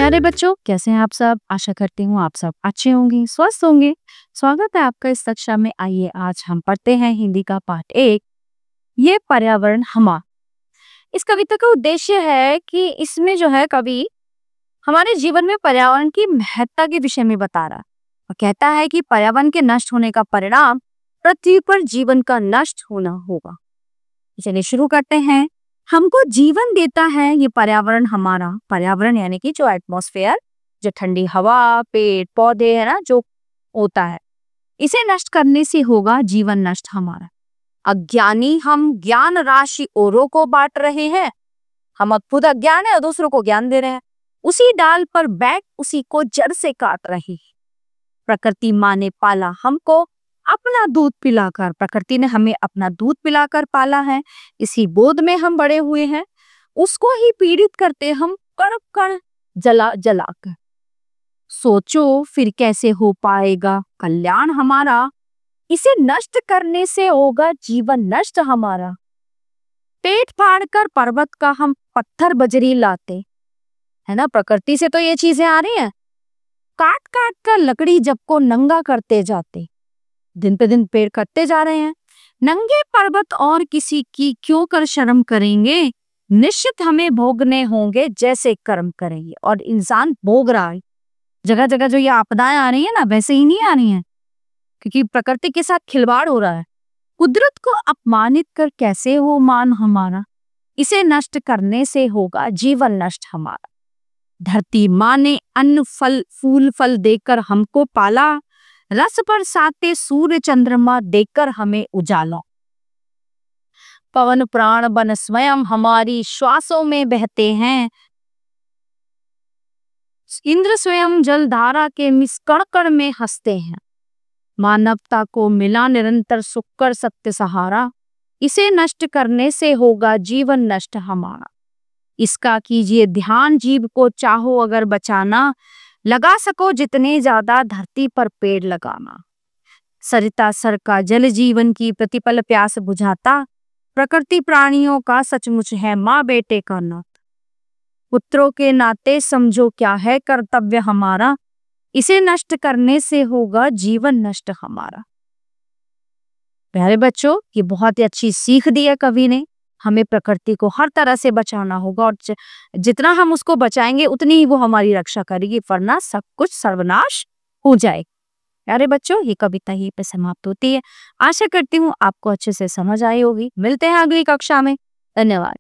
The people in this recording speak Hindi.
प्यारे बच्चों, कैसे हैं आप सब? आशा करती हूँ आप सब अच्छे होंगे, स्वस्थ होंगे। स्वागत है आपका इस कक्षा में। आइए आज हम पढ़ते हैं हिंदी का पाठ 1, ये पर्यावरण हमारा। इस कविता का उद्देश्य है कि इसमें जो है कवि हमारे जीवन में पर्यावरण की महत्ता के विषय में बता रहा है और कहता है कि पर्यावरण के नष्ट होने का परिणाम पृथ्वी पर जीवन का नष्ट होना होगा। चलिए शुरू करते हैं। हमको जीवन देता है ये पर्यावरण हमारा। पर्यावरण यानी कि जो एटमॉस्फेयर, जो ठंडी हवा, पेड़ पौधे है ना, जो होता है, इसे नष्ट करने से होगा जीवन नष्ट हमारा। अज्ञानी हम ज्ञान राशि औरों को बांट रहे हैं। हम खुद अज्ञान है और दूसरों को ज्ञान दे रहे हैं। उसी डाल पर बैठ उसी को जड़ से काट रहे हैं। प्रकृति माँ ने पाला हमको अपना दूध पिलाकर। प्रकृति ने हमें अपना दूध पिलाकर पाला है। इसी बोध में हम बड़े हुए हैं। उसको ही पीड़ित करते हम कण कण जला जलाकर। सोचो फिर कैसे हो पाएगा कल्याण हमारा। इसे नष्ट करने से होगा जीवन नष्ट हमारा। पेट फाड़कर पर्वत का हम पत्थर बजरी लाते है ना। प्रकृति से तो ये चीजें आ रही हैं। काट काट कर लकड़ी जब को नंगा करते जाते। दिन पे दिन पेड़ कटते जा रहे हैं। नंगे पर्वत और किसी की क्यों कर शर्म करेंगे। निश्चित हमें भोगने होंगे जैसे कर्म करेंगे। और इंसान भोग रहा है। जगह जगह जो ये आपदाएं आ रही है ना, वैसे ही नहीं आ रही हैं, क्योंकि प्रकृति के साथ खिलवाड़ हो रहा है। कुदरत को अपमानित कर कैसे हो मान हमारा। इसे नष्ट करने से होगा जीवन नष्ट हमारा। धरती माँ ने अन्न फल फूल फल देकर हमको पाला। रस बरसाते सूर्य चंद्रमा देकर हमें उजाला। पवन प्राण बन स्वयं हमारी श्वासों में बहते हैं। इंद्र स्वयं जल धारा के मिसकण कण में हंसते हैं। मानवता को मिला निरंतर सुख कर सत्य सहारा। इसे नष्ट करने से होगा जीवन नष्ट हमारा। इसका कीजिए ध्यान जीव को चाहो अगर बचाना। लगा सको जितने ज्यादा धरती पर पेड़ लगाना। सरिता सर का जल जीवन की प्रतिपल प्यास बुझाता। प्रकृति प्राणियों का सचमुच है माँ बेटे का नाता। पुत्रों के नाते समझो क्या है कर्तव्य हमारा। इसे नष्ट करने से होगा जीवन नष्ट हमारा। प्यारे बच्चों, ये बहुत ही अच्छी सीख दी है कवि ने। हमें प्रकृति को हर तरह से बचाना होगा और जितना हम उसको बचाएंगे उतनी ही वो हमारी रक्षा करेगी, वरना सब कुछ सर्वनाश हो जाएगा। प्यारे बच्चों, ये कविता यहीं पे समाप्त होती है। आशा करती हूँ आपको अच्छे से समझ आई होगी। मिलते हैं अगली कक्षा में। धन्यवाद।